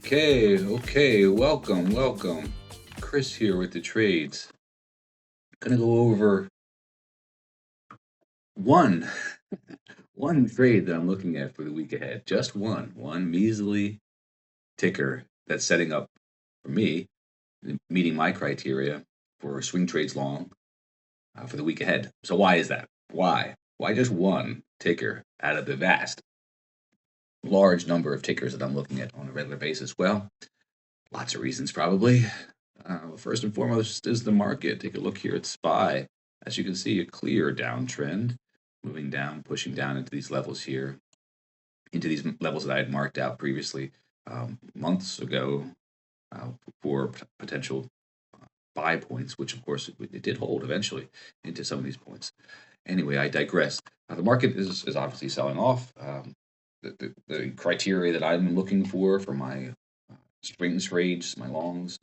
Okay, welcome. Chris here with the trades. Gonna go over one one trade that I'm looking at for the week ahead. Just one measly ticker that's setting up for me, meeting my criteria for swing trades long for the week ahead. So why is that? Why just one ticker out of the vast, large number of tickers that I'm looking at on a regular basis? Well, lots of reasons probably. First and foremost is the market. Take a look here at SPY. As you can see, a clear downtrend, moving down, pushing down into these levels here, into these levels that I had marked out previously months ago uh, for potential buy points, which of course it did hold eventually into some of these points. Anyway, I digress. The market is obviously selling off. The criteria that I'm looking for my swing trades, my longs,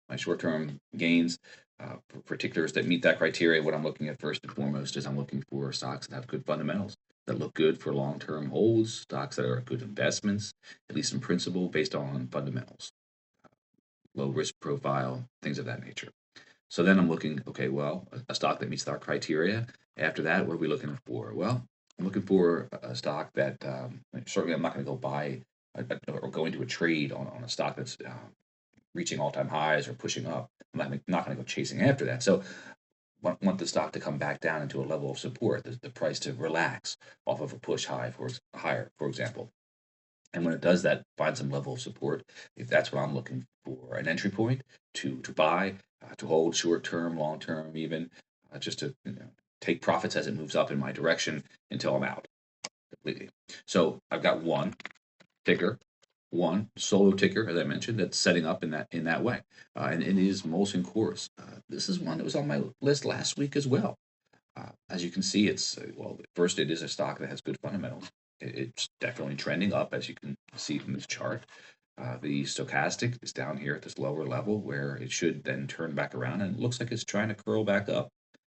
my short-term gains, for particulars that meet that criteria. What I'm looking at first and foremost is I'm looking for stocks that have good fundamentals, that look good for long-term holds, stocks that are good investments, at least in principle, based on fundamentals, low risk profile, things of that nature. So then I'm looking, okay, well, a stock that meets our criteria. After that, what are we looking for? Well, I'm looking for a stock that certainly I'm not going to go buy or go into a trade on a stock that's reaching all-time highs or pushing up. I'm not going to go chasing after that. So want the stock to come back down into a level of support, the price to relax off of a push high for higher, for example. And when it does that, find some level of support. If that's what I'm looking for, an entry point to buy, to hold short term, long term, even just to take profits as it moves up in my direction until I'm out completely. So I've got one ticker, one solo ticker, as I mentioned, that's setting up in that way, and it is Molson Coors. This is one that was on my list last week as well. As you can see, it's well, first it is a stock that has good fundamentals. It's definitely trending up, as you can see from this chart. The stochastic is down here at this lower level where it should then turn back around, and it looks like it's trying to curl back up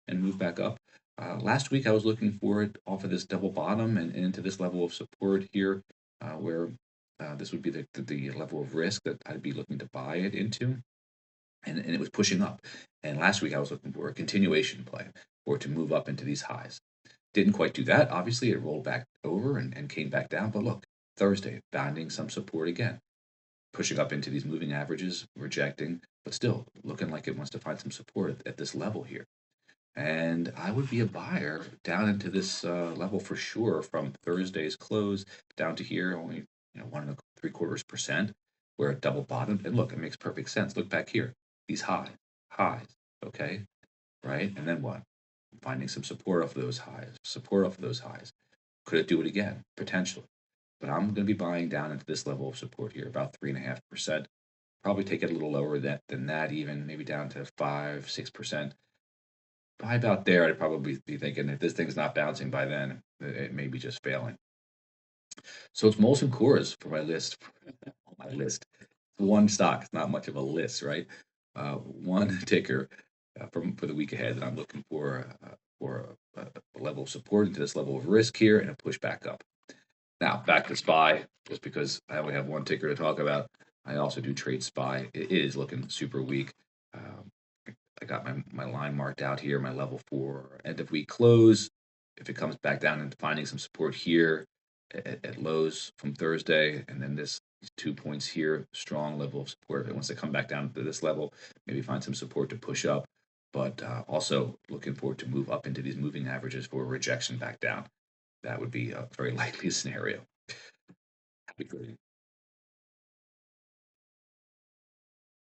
and move back up. Last week I was looking for it off of this double bottom and into this level of support here, where this would be the level of risk that I'd be looking to buy it into, and it was pushing up. And last week I was looking for a continuation play or to move up into these highs. Didn't quite do that. Obviously, it rolled back over and came back down. But look, Thursday, finding some support again, pushing up into these moving averages, rejecting, but still looking like it wants to find some support at this level here. And I would be a buyer down into this level for sure from Thursday's close down to here, only 1.75%, where it double bottomed. And look, it makes perfect sense. Look back here, these highs, okay, right? And then what? Finding some support off of those highs, support off of those highs. Could it do it again? Potentially. But I'm going to be buying down into this level of support here, about 3.5%. Probably take it a little lower than that, even maybe down to 5, 6%. By about there, I'd probably be thinking if this thing's not bouncing by then, it may be just failing. So it's Molson Coors for my list. On my list, one stock. It's not much of a list, right? One ticker for the week ahead that I'm looking for a level of support into this level of risk here and a push back up. Now back to SPY, just because I only have one ticker to talk about. I also do trade SPY. It is looking super weak. Um, I got my line marked out here, my level for end of week close. If it comes back down into finding some support here at lows from Thursday, and then these 2 points here, strong level of support. If it wants to come back down to this level, maybe find some support to push up. But also looking forward to move up into these moving averages for rejection back down. That would be a very likely scenario. Happy trading.